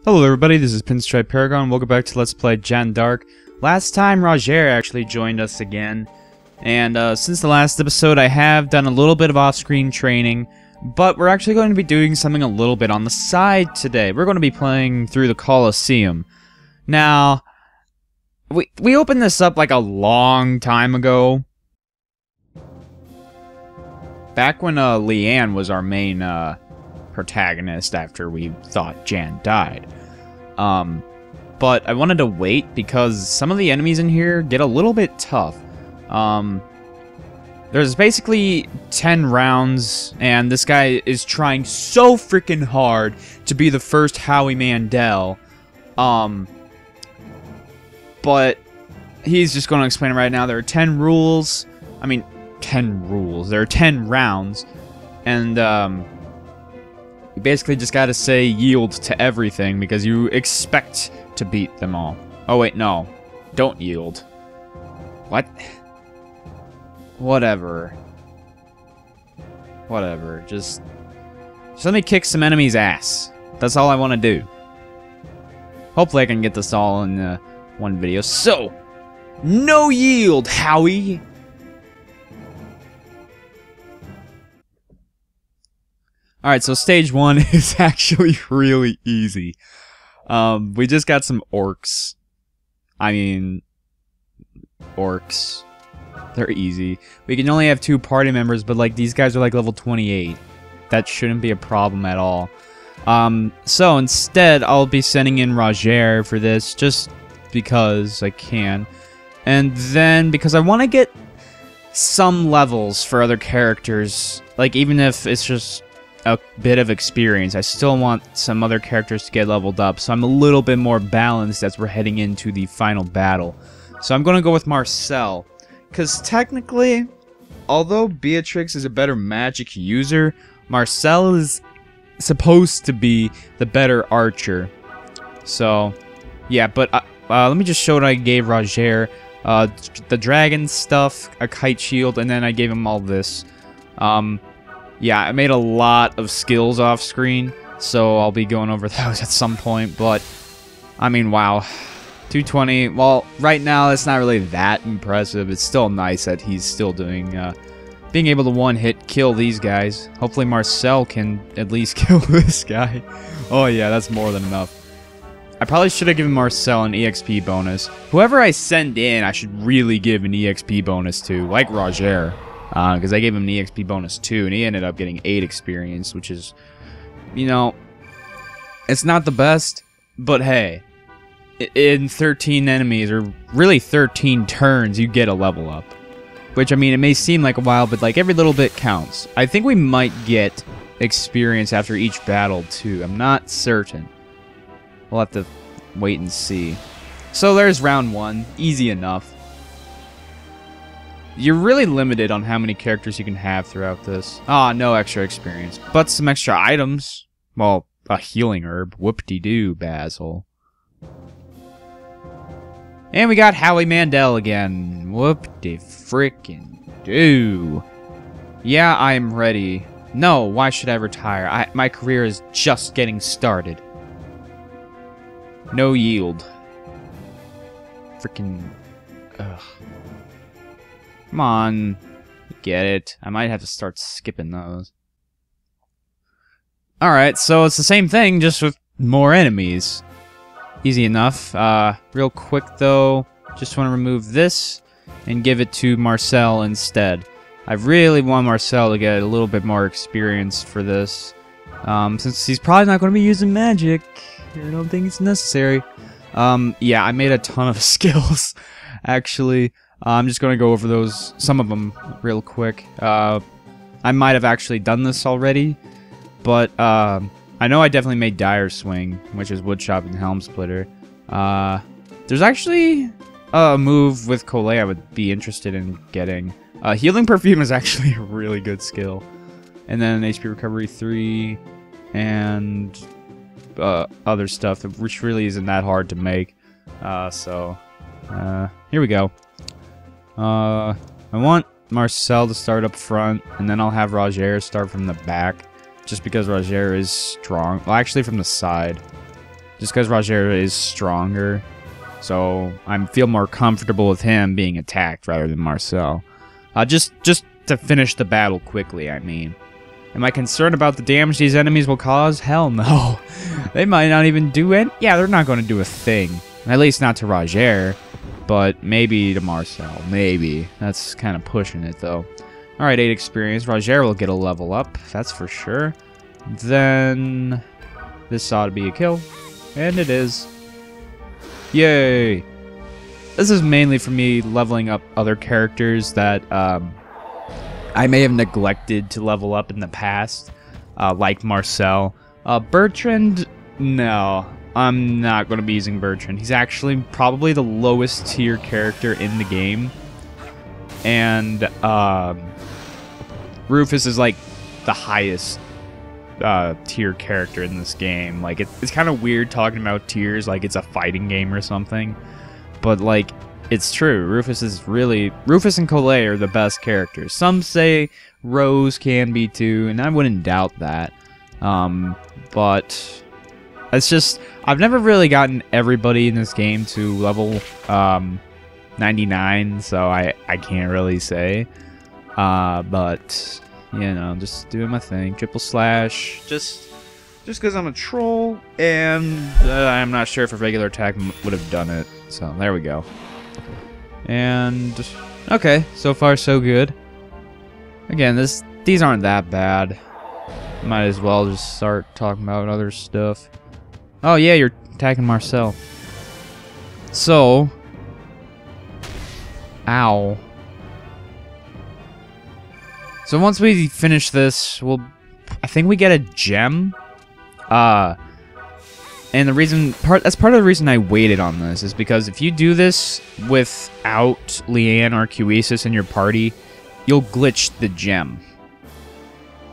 Hello everybody, this is PinstripeParagon. Welcome back to Let's Play Jeanne D'Arc. Last time, Roger actually joined us again. And since the last episode, I have done a little bit of off-screen training. But we're actually going to be doing something a little bit on the side today. We're going to be playing through the Colosseum. Now, we opened this up like a long time ago. Back when Leanne was our main protagonist after we thought Jeanne died. But I wanted to wait because some of the enemies in here get a little bit tough. There's basically 10 rounds, and this guy is trying so freaking hard to be the first Howie Mandel. But he's just going to explain it right now. There are 10 rules. I mean, 10 rules. There are 10 rounds, and you basically just gotta say yield to everything because you expect to beat them all. Oh wait, no. Don't yield. What? Whatever. Whatever. Just let me kick some enemies' ass. That's all I want to do. Hopefully I can get this all in one video. So, no yield, Howie! Alright, so stage 1 is actually really easy. We just got some orcs. I mean, orcs. They're easy. We can only have 2 party members, but like these guys are like level 28. That shouldn't be a problem at all. So instead, I'll be sending in Roger for this, just because I can. And then, because I want to get some levels for other characters, like even if it's just a bit of experience, I still want some other characters to get leveled up, so I'm a little bit more balanced as we're heading into the final battle. So I'm going to go with Marcel, because technically, although Beatrix is a better magic user, Marcel is supposed to be the better archer. So, yeah, but let me just show what I gave Roger. The dragon stuff, a kite shield, and then I gave him all this. Yeah, I made a lot of skills off screen, so I'll be going over those at some point, but, I mean, wow. 220, well, right now, it's not really that impressive. It's still nice that he's still doing, being able to one-hit kill these guys. Hopefully Marcel can at least kill this guy. Oh yeah, that's more than enough. I probably should have given Marcel an EXP bonus. Whoever I send in, I should really give an EXP bonus to, like Roger. Because I gave him an EXP bonus too, and he ended up getting 8 experience, which is, you know, it's not the best, but hey, in 13 enemies, or really 13 turns, you get a level up. Which, I mean, it may seem like a while, but like every little bit counts. I think we might get experience after each battle too, I'm not certain. We'll have to wait and see. So there's round 1, easy enough. You're really limited on how many characters you can have throughout this. Ah, no extra experience. But some extra items. Well, a healing herb. Whoop-de-doo, Basil. And we got Howie Mandel again. Whoop-de-frickin-doo. Yeah, I'm ready. No, why should I retire? My career is just getting started. No yield. Frickin'... Ugh. Come on. Get it. I might have to start skipping those. Alright, so it's the same thing, just with more enemies. Easy enough. Real quick, though, just want to remove this and give it to Marcel instead. I really want Marcel to get a little bit more experience for this. Since he's probably not going to be using magic. I don't think it's necessary. Yeah, I made a ton of skills, actually. I'm just going to go over those, some of them, real quick. I might have actually done this already, but I know I definitely made Dire Swing, which is Woodchop and Helm Splitter. There's actually a move with Collet I would be interested in getting. Healing Perfume is actually a really good skill. And then HP Recovery 3, and other stuff, which really isn't that hard to make. So, here we go. I want Marcel to start up front, and then I'll have Roger start from the back, just because Roger is strong. Well, actually from the side. just because Roger is stronger. So I feel more comfortable with him being attacked rather than Marcel. Just to finish the battle quickly, I mean. Am I concerned about the damage these enemies will cause? Hell no. They might not even do it. Yeah, they're not going to do a thing. At least not to Roger. But maybe to Marcel. Maybe. That's kind of pushing it, though. Alright, 8 experience. Roger will get a level up. That's for sure. Then this ought to be a kill. And it is. Yay! This is mainly for me leveling up other characters that I may have neglected to level up in the past, like Marcel. Bertrand, no. I'm not going to be using Bertrand. He's actually probably the lowest tier character in the game. And Rufus is like the highest tier character in this game. Like it's kind of weird talking about tiers like it's a fighting game or something. But like it's true. Rufus and Colette are the best characters. Some say Rose can be too, and I wouldn't doubt that. But it's just I've never really gotten everybody in this game to level 99, so I can't really say. But you know, just doing my thing. Triple slash, just because I'm a troll, and I'm not sure if a regular attack would have done it. So there we go. And okay, so far so good. Again, these aren't that bad. Might as well just start talking about other stuff. Oh yeah, you're attacking Marcel. So, ow. So once we finish this, I think we get a gem. And that's part of the reason I waited on this is because if you do this without Leanne or Cuesis in your party, you'll glitch the gem.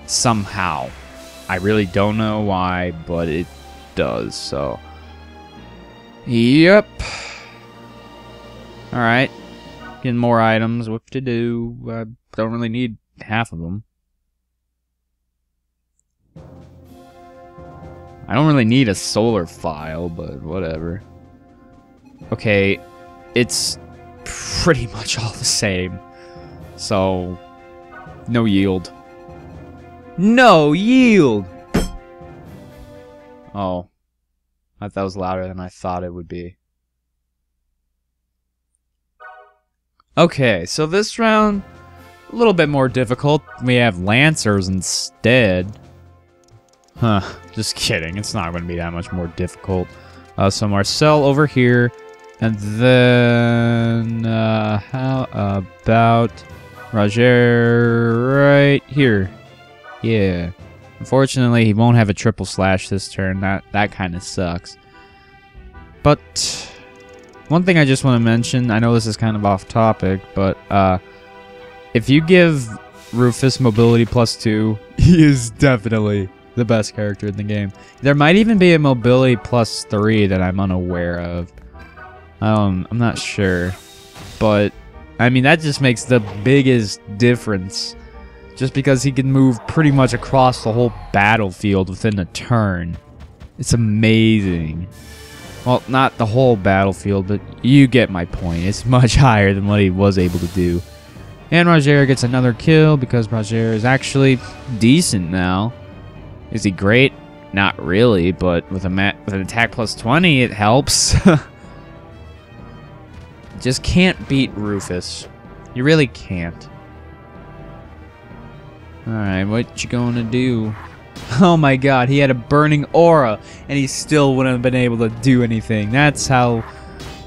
Somehow. I really don't know why, but it does, so. Yep. Alright. Getting more items. What to do? I don't really need half of them. I don't really need a solar file, but whatever. Okay, it's pretty much all the same. So, no yield. No yield! Oh. I thought that was louder than I thought it would be. Okay, so this round, a little bit more difficult. We have Lancers instead. Huh, just kidding. It's not going to be that much more difficult. So Marcel over here. And then, how about Roger right here? Yeah. Unfortunately, he won't have a triple slash this turn. That kind of sucks. But one thing I just want to mention, I know this is kind of off topic, but if you give Rufus mobility +2, he is definitely the best character in the game. There might even be a mobility +3 that I'm unaware of. I'm not sure. But, I mean, that just makes the biggest difference. Just because he can move pretty much across the whole battlefield within a turn. It's amazing. Well, not the whole battlefield, but you get my point. It's much higher than what he was able to do. And Roger gets another kill because Roger is actually decent now. Is he great? Not really, but with an attack +20, it helps. Just can't beat Rufus. You really can't. Alright, what you gonna do? Oh my god, he had a burning aura, and he still wouldn't have been able to do anything. That's how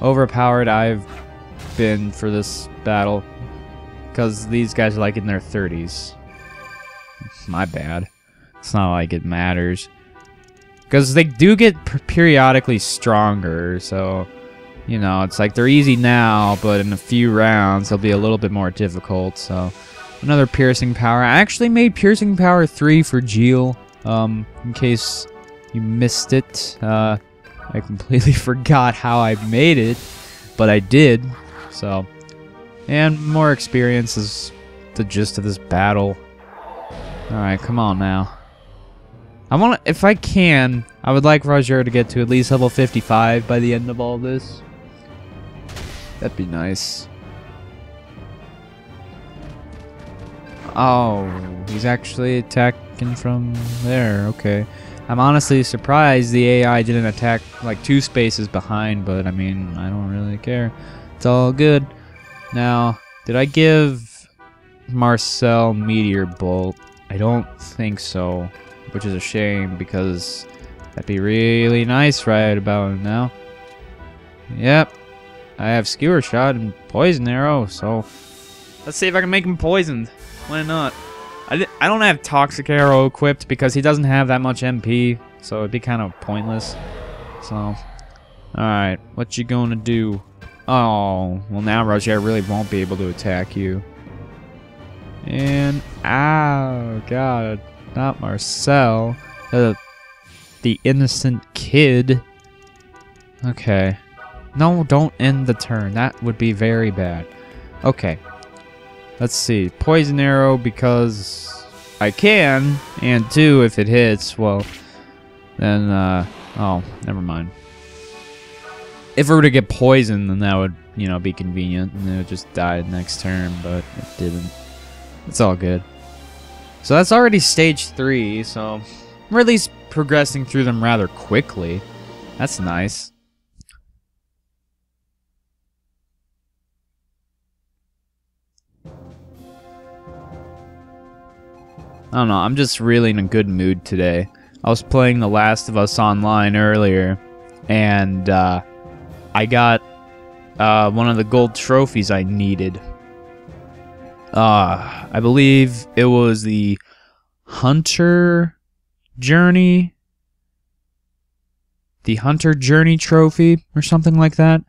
overpowered I've been for this battle. Because these guys are like in their 30s. My bad. It's not like it matters. Because they do get periodically stronger, so, you know, it's like they're easy now, but in a few rounds they'll be a little bit more difficult, so. Another piercing power. I actually made piercing power 3 for Jeanne, in case you missed it. I completely forgot how I made it, but I did, so. And more experience is the gist of this battle. Alright, come on now. if I can, I would like Roger to get to at least level 55 by the end of all this. That'd be nice. Oh, he's actually attacking from there. Okay. I'm honestly surprised the AI didn't attack like 2 spaces behind, but I mean, I don't really care. It's all good. Now, did I give Marcel Meteor Bolt? I don't think so, which is a shame because that'd be really nice right about now. Yep. I have Skewer Shot and Poison Arrow, so let's see if I can make him poisoned. Why not? I don't have Toxic Arrow equipped because he doesn't have that much MP, so it'd be kind of pointless. So, alright, what you gonna do? Oh, well now Roger really won't be able to attack you. And, ow, God, not Marcel. The innocent kid. Okay. No, don't end the turn. That would be very bad. Okay. Let's see. Poison Arrow because I can. And 2, if it hits, well, then, oh, never mind. If it were to get poisoned, then that would, you know, be convenient. And it would just die next turn, but it didn't. It's all good. So that's already stage 3, so we're at least progressing through them rather quickly. That's nice. I don't know, I'm just really in a good mood today. I was playing The Last of Us Online earlier, and I got one of the gold trophies I needed. I believe it was the Hunter Journey. The Hunter Journey trophy, or something like that.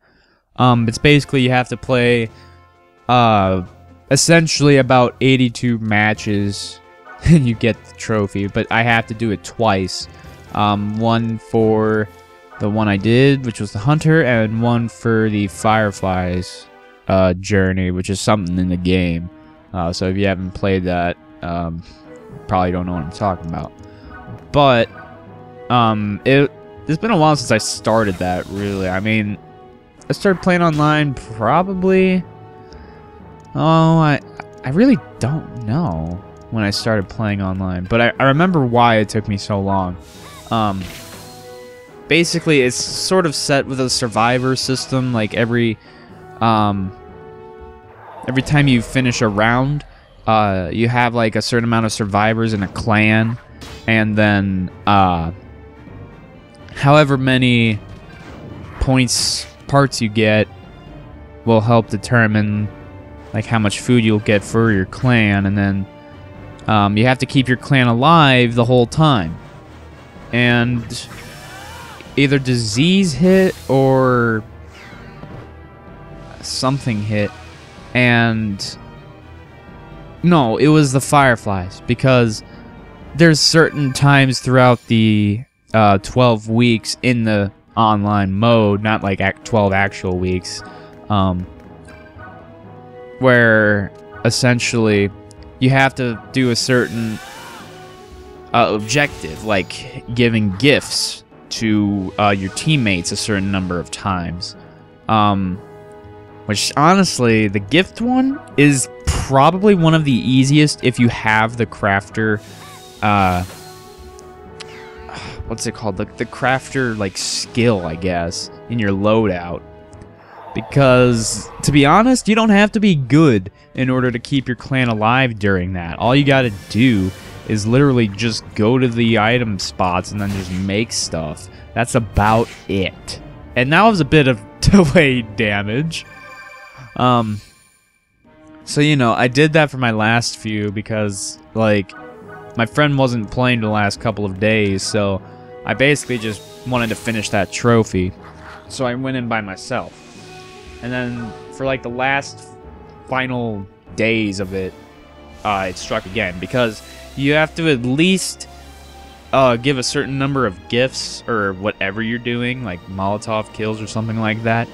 It's basically you have to play essentially about 82 matches and you get the trophy, but I have to do it twice. One for the one I did, which was the Hunter, and one for the Fireflies journey, which is something in the game. So if you haven't played that, probably don't know what I'm talking about. But it's been a while since I started that, really. I mean, I started playing online probably... Oh, I really don't know when I started playing online, but I remember why it took me so long. Basically, it's sort of set with a survivor system. Like every time you finish a round, you have like a certain amount of survivors in a clan, and then however many parts you get will help determine like how much food you'll get for your clan, and then you have to keep your clan alive the whole time. And either disease hit or something hit, and no, it was the Fireflies, because there's certain times throughout the 12 weeks in the online mode, not like 12 actual weeks, where essentially you have to do a certain objective, like giving gifts to your teammates a certain number of times. Which, honestly, the gift one is probably one of the easiest if you have the crafter... what's it called? The crafter, like, skill, I guess, in your loadout. Because, to be honest, you don't have to be good in order to keep your clan alive during that. All you gotta do is literally just go to the item spots and then just make stuff. That's about it. And that was a bit of delayed damage. So, you know, I did that for my last few because, like, my friend wasn't playing the last couple of days, so I basically just wanted to finish that trophy. So I went in by myself. And then for like the last final days of it, it struck again, because you have to at least give a certain number of gifts or whatever you're doing, like Molotov kills or something like that.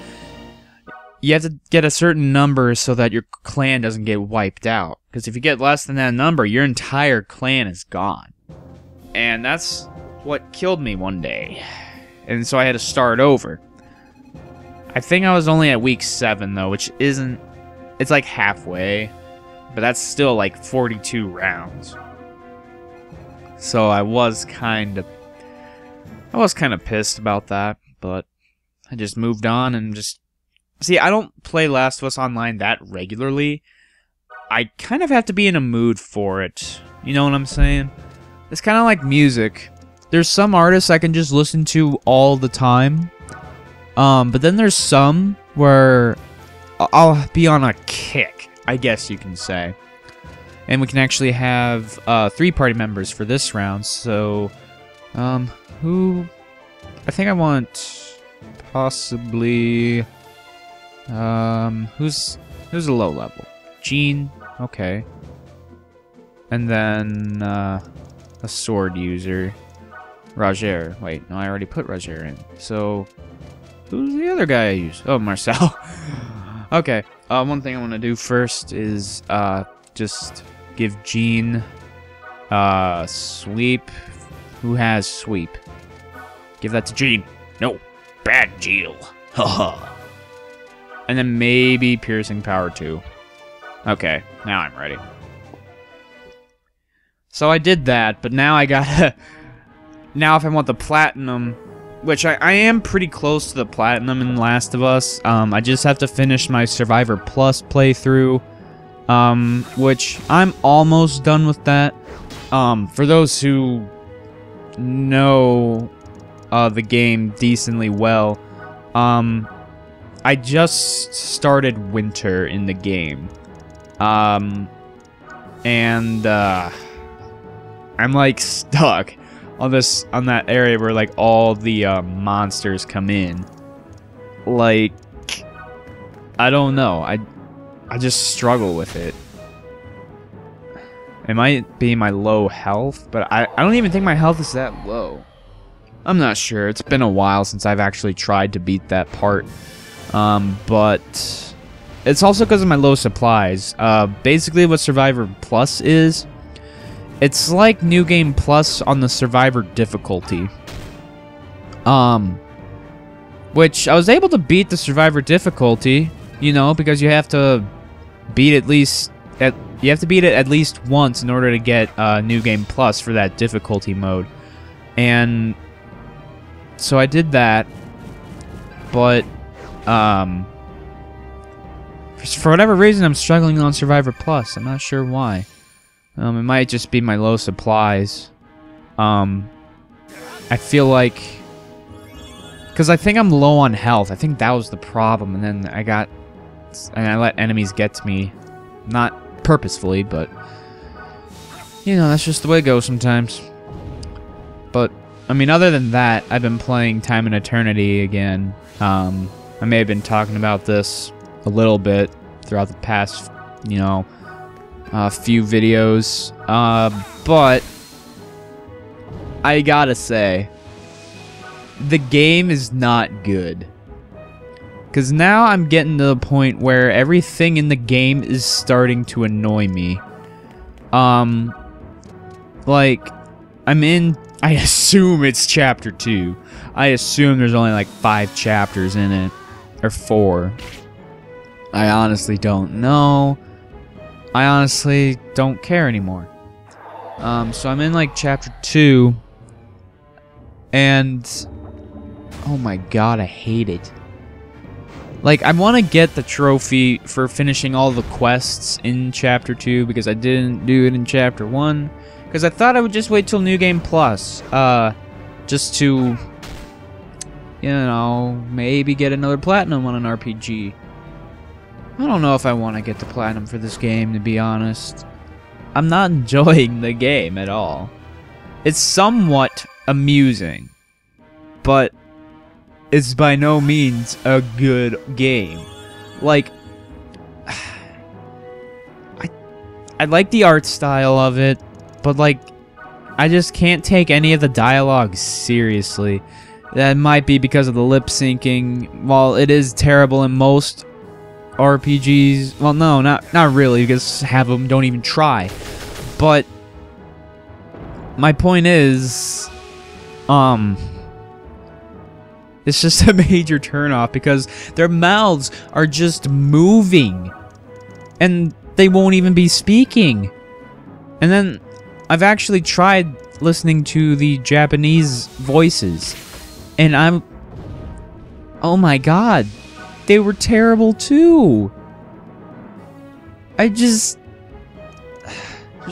You have to get a certain number so that your clan doesn't get wiped out. Because if you get less than that number, your entire clan is gone. And that's what killed me one day. And so I had to start over. I think I was only at week 7, though, which isn't... It's like halfway. But that's still like 42 rounds. So I was kind of pissed about that. But I just moved on and just... See, I don't play Last of Us Online that regularly. I kind of have to be in a mood for it. You know what I'm saying? It's kind of like music. There's some artists I can just listen to all the time. But then there's some where I'll be on a kick, I guess you can say. And we can actually have 3 party members for this round. So, who... I think I want possibly... who's a low level? Jeanne, okay. And then, a sword user. Roger. Wait, no, I already put Roger in. So, who's the other guy I use? Oh, Marcel. Okay, one thing I want to do first is, just give Jeanne, sweep. Who has sweep? Give that to Jeanne. No, bad Jill. Haha. And then maybe piercing power too. Okay, now I'm ready. So I did that, but now I gotta... Now if I want the platinum, which I am pretty close to the platinum in Last of Us, I just have to finish my Survivor Plus playthrough, which I'm almost done with that. For those who know the game decently well, I just started winter in the game. I'm like stuck on that area where like all the monsters come in. Like, I don't know. I just struggle with it. It might be my low health, but I don't even think my health is that low. I'm not sure. It's been a while since I've actually tried to beat that part. But it's also because of my low supplies. Basically what Survivor Plus is, it's like New Game Plus on the Survivor difficulty. Which I was able to beat the Survivor difficulty, you know, because you have to beat at least once in order to get New Game Plus for that difficulty mode. And so I did that, but for whatever reason I'm struggling on Survivor Plus. I'm not sure why. It might just be my low supplies. I feel like... Because I think I'm low on health. I think that was the problem. And then I let enemies get to me. Not purposefully, but... You know, that's just the way it goes sometimes. But, I mean, other than that, I've been playing Time and Eternity again. I may have been talking about this a little bit throughout the past, you know... few videos, but I gotta say, the game is not good. Because now I'm getting to the point where everything in the game is starting to annoy me. Like, I assume it's chapter 2. I assume there's only like 5 chapters in it, or 4. I honestly don't know. I honestly don't care anymore. So I'm in like chapter 2, and oh my god, I hate it. Like, I want to get the trophy for finishing all the quests in chapter 2 because I didn't do it in chapter 1. Because I thought I would just wait till New Game Plus, just to, you know, maybe get another platinum on an RPG. I don't know if I want to get the platinum for this game, to be honest. I'm not enjoying the game at all. It's somewhat amusing, but it's by no means a good game. Like, I like the art style of it, but like, I just can't take any of the dialogue seriously. That might be because of the lip syncing. While it is terrible in most RPGs, well, no, not really, because half of them don't even try. But my point is, it's just a major turnoff because their mouths are just moving. And they won't even be speaking. And then I've actually tried listening to the Japanese voices. And oh my god. They were terrible too. There's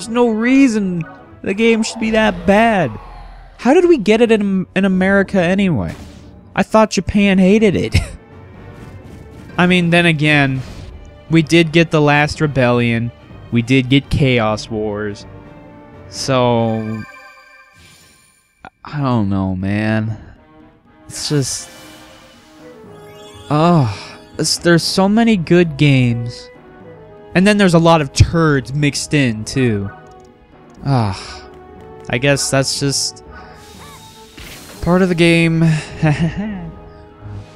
no reason the game should be that bad. How did we get it in America anyway? I thought Japan hated it. I mean, then again, we did get The Last Rebellion. We did get Chaos Wars. So, I don't know, man. It's just... there's so many good games. And then there's a lot of turds mixed in, too. I guess that's just part of the game.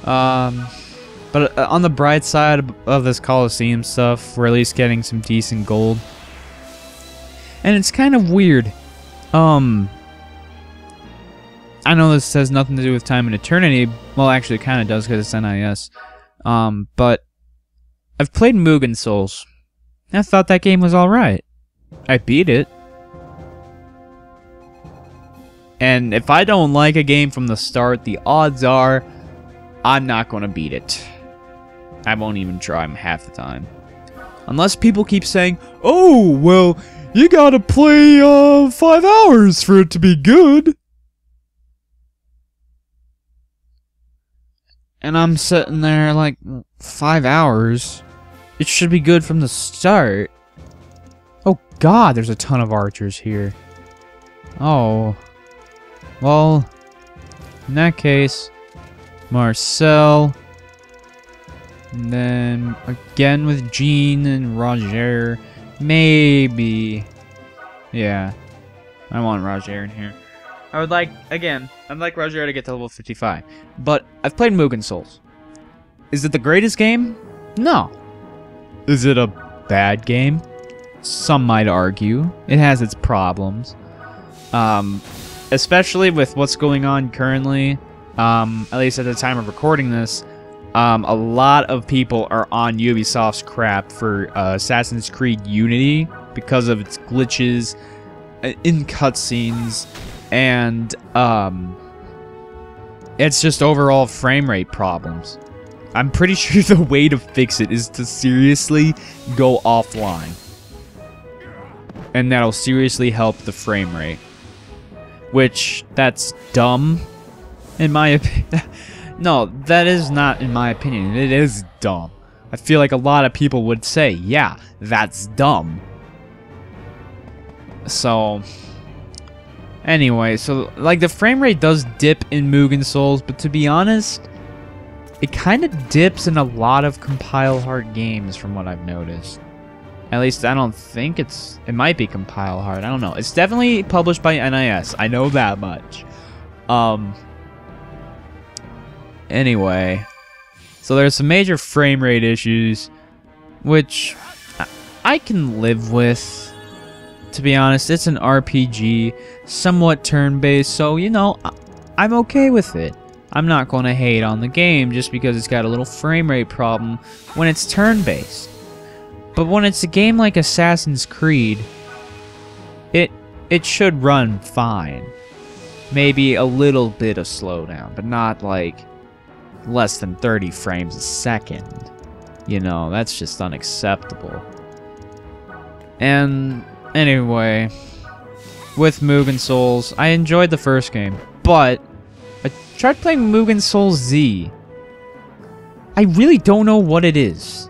But on the bright side of this Colosseum stuff, we're at least getting some decent gold. And it's kind of weird. I know this has nothing to do with Time and Eternity. Well, actually, it kind of does because it's NIS. But I've played Mugen Souls. I thought that game was alright. I beat it. And if I don't like a game from the start, the odds are I'm not going to beat it. I won't even try them half the time. Unless people keep saying, oh, well, you gotta play 5 hours for it to be good. And I'm sitting there like, 5 hours? It should be good from the start. Oh god, there's a ton of archers here. Oh. Well, in that case, Marcel. And then again with Jeanne and Roger. Maybe. Yeah. I want Roger in here. I'd like Roger to get to level 55. But I've played Mugen Souls. Is it the greatest game? No. Is it a bad game? Some might argue. It has its problems. Especially with what's going on currently. At least at the time of recording this. A lot of people are on Ubisoft's crap for Assassin's Creed Unity because of its glitches in cutscenes and it's just overall frame rate problems. I'm pretty sure the way to fix it is to seriously go offline. And that'll seriously help the frame rate. Which, that's dumb, in my opinion. No, that is not in my opinion. It is dumb. I feel like a lot of people would say, yeah, that's dumb. So, anyway, so, like, the frame rate does dip in Mugen Souls, but to be honest, it kind of dips in a lot of compile hard games from what I've noticed. At least I don't think it might be compile hard. I don't know. It's definitely published by NIS. I know that much. Anyway, so there's some major frame rate issues, which I can live with. To be honest, it's an RPG, somewhat turn-based, so, you know, I'm okay with it. I'm not going to hate on the game just because it's got a little frame rate problem when it's turn-based. But when it's a game like Assassin's Creed, it should run fine. Maybe a little bit of slowdown, but not like less than 30 frames a second. You know, that's just unacceptable. And anyway, with Mugen Souls, I enjoyed the first game, but I tried playing Mugen Souls Z. I really don't know what it is.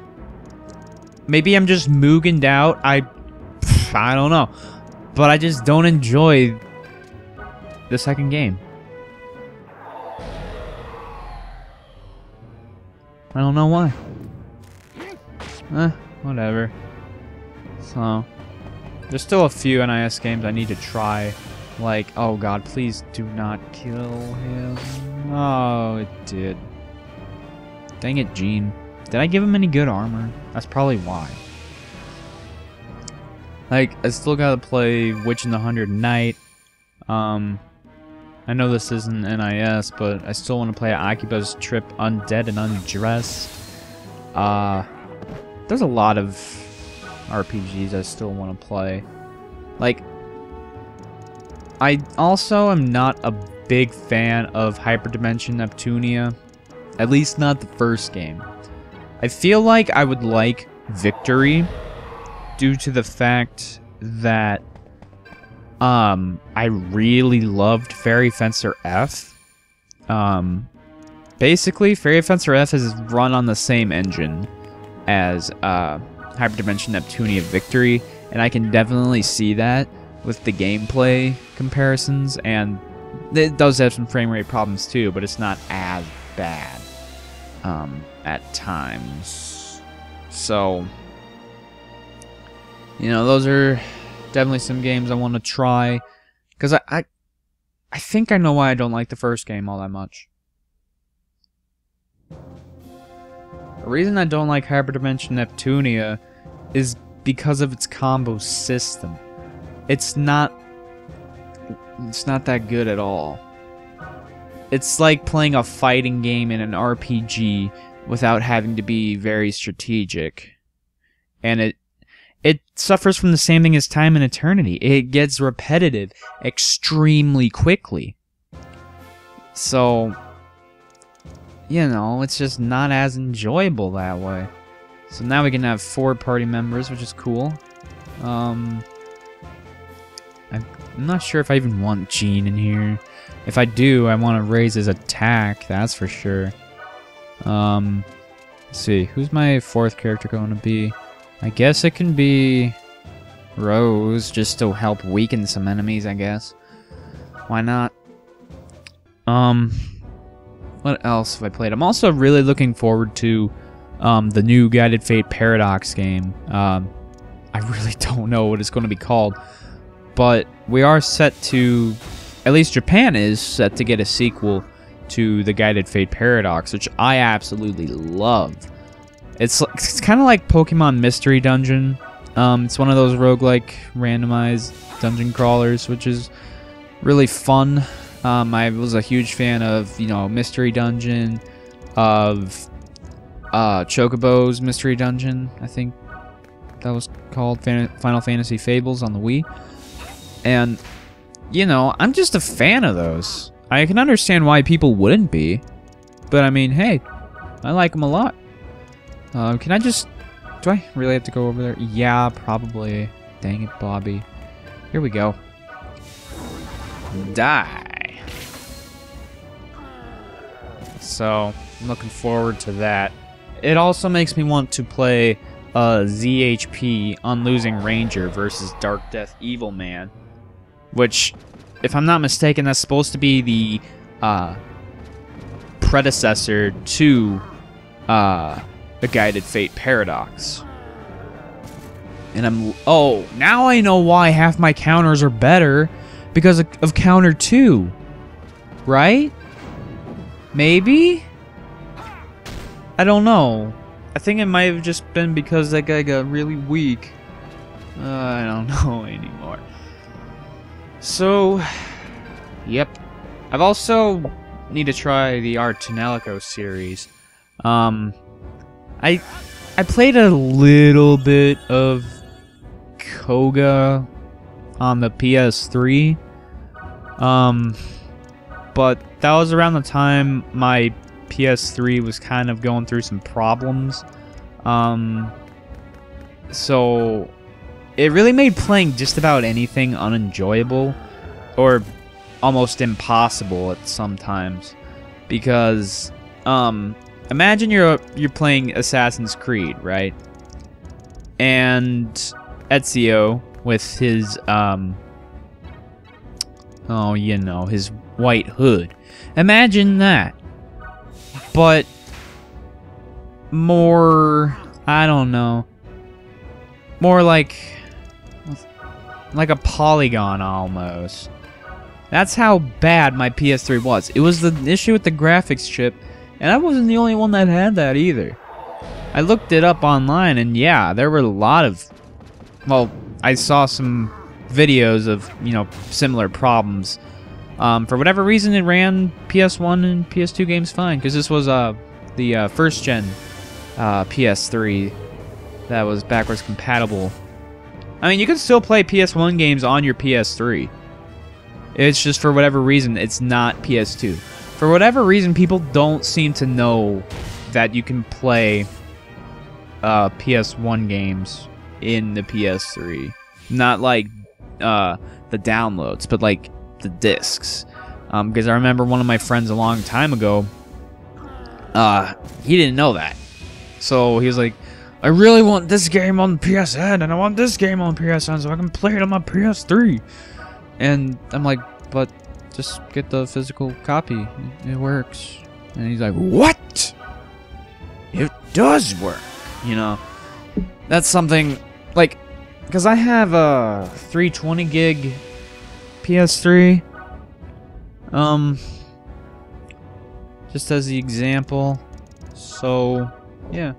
Maybe I'm just Mugened out. I don't know. But I just don't enjoy the second game. I don't know why. Whatever. So, there's still a few NIS games I need to try. Like, oh god, please do not kill him. Oh, it did. Dang it, Jeanne. Did I give him any good armor? That's probably why. Like, I still gotta play Witch in the 100 Knight. I know this isn't NIS, but I still want to play Akiba's Trip Undead and Undressed. There's a lot of RPGs I still want to play. Like, I also am not a big fan of Hyperdimension Neptunia. At least not the first game. I feel like I would like Victory due to the fact that I really loved Fairy Fencer F. Basically, Fairy Fencer F is run on the same engine as Hyperdimension Neptunia Victory, and I can definitely see that with the gameplay comparisons, and it does have some frame rate problems too, but it's not as bad at times. So, you know, those are definitely some games I want to try, because I think I know why I don't like the first game all that much. The reason I don't like Hyperdimension Neptunia is because of its combo system. It's not that good at all. It's like playing a fighting game in an RPG without having to be very strategic. And it suffers from the same thing as Time and Eternity. It gets repetitive extremely quickly. So, you know, it's just not as enjoyable that way. So now we can have 4 party members, which is cool. I'm not sure if I even want Jeanne in here. If I do, I want to raise his attack, that's for sure. Let's see, who's my 4th character going to be? I guess it can be Rose, just to help weaken some enemies, I guess. Why not? What else have I played? I'm also really looking forward to the new Guided Fate Paradox game. I really don't know what it's going to be called, but we are set to, at least Japan is set to get a sequel to the Guided Fate Paradox, which I absolutely love. It's kind of like Pokemon Mystery Dungeon. It's one of those roguelike randomized dungeon crawlers, which is really fun. I was a huge fan of, you know, Mystery Dungeon, of Chocobo's Mystery Dungeon, I think that was called, Final Fantasy Fables on the Wii. And, you know, I'm just a fan of those. I can understand why people wouldn't be, but I mean, hey, I like them a lot. Can I just... Do I really have to go over there? Yeah, probably. Dang it, Bobby. Here we go. Die. So, I'm looking forward to that. It also makes me want to play ZHP on Losing Ranger versus Dark Death Evil Man, which, if I'm not mistaken, that's supposed to be the predecessor to the Guided Fate Paradox. And oh, now I know why half my counters are better, because of counter 2, right? Maybe? I don't know. I think it might have just been because that guy got really weak. I don't know anymore. So, yep. I've also need to try the Artanelico series. I played a little bit of Koga on the PS3. But that was around the time my PS3 was kind of going through some problems. So it really made playing just about anything unenjoyable or almost impossible at some times, because imagine you're playing Assassin's Creed, right? And Ezio with his oh, you know, his white hood. Imagine that, but more, I don't know, more like a polygon almost. That's how bad my PS3 was. It was the issue with the graphics chip, and I wasn't the only one that had that either. I looked it up online, and yeah, there were a lot of, well, I saw some videos of, you know, similar problems. For whatever reason, it ran PS1 and PS2 games fine, because this was the first gen PS3 that was backwards compatible. I mean, you can still play PS1 games on your PS3. It's just for whatever reason, it's not PS2. For whatever reason, people don't seem to know that you can play PS1 games in the PS3. Not like the downloads, but like the discs. Because I remember one of my friends a long time ago, he didn't know that. So he was like, I really want this game on PSN, and I want this game on PSN so I can play it on my PS3. And I'm like, but just get the physical copy. It works. And he's like, what? It does work. You know, that's something, like, because I have a 320 gig PS3. Just as the example. So, yeah.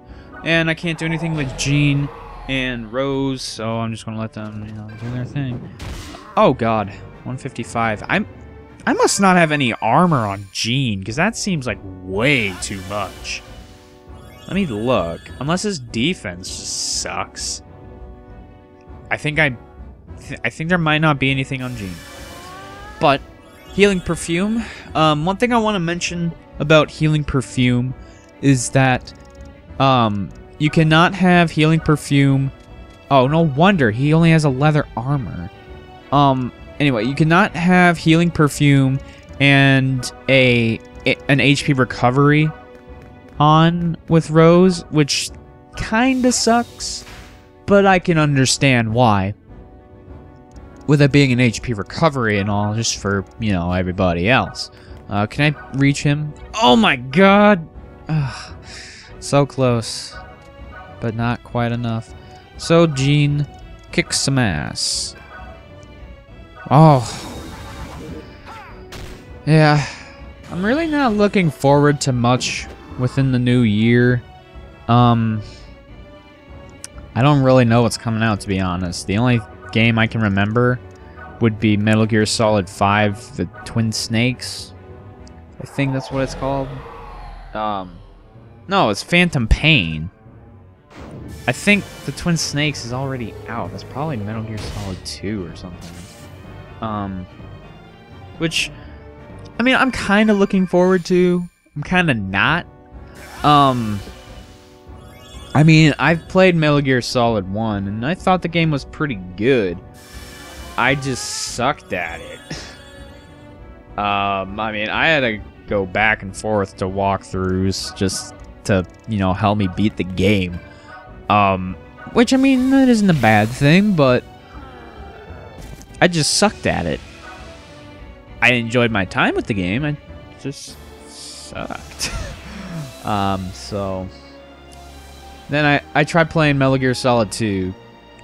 And I can't do anything with Jeanne and Rose, so I'm just gonna let them, you know, do their thing. Oh god, 155. I must not have any armor on Jeanne, because that seems like way too much. Let me look. Unless his defense just sucks. I think there might not be anything on Jeanne. But healing perfume. One thing I want to mention about healing perfume is that you cannot have healing perfume. Oh, no wonder he only has a leather armor. Anyway, you cannot have healing perfume and an HP recovery on with Rose, which kinda sucks, but I can understand why. With it being an HP recovery and all, just for, you know, everybody else. Can I reach him? Oh my god! Ugh. So close, but not quite enough. So Jeanne kicks some ass. Oh. Yeah. I'm really not looking forward to much within the new year. I don't really know what's coming out, to be honest. The only game I can remember would be Metal Gear Solid 5, the Twin Snakes. I think that's what it's called. No, it's Phantom Pain. I think the Twin Snakes is already out. That's probably Metal Gear Solid 2 or something. Which, I mean, I'm kind of looking forward to. I'm kind of not. I mean, I've played Metal Gear Solid 1, and I thought the game was pretty good. I just sucked at it. I mean, I had to go back and forth to walkthroughs just to, you know, help me beat the game. Which, I mean, that isn't a bad thing, but I just sucked at it. I enjoyed my time with the game, I just sucked. So then I tried playing Metal Gear Solid 2,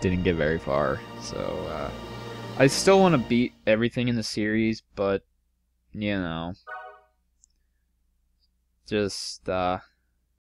didn't get very far, so I still want to beat everything in the series, but, you know, just, I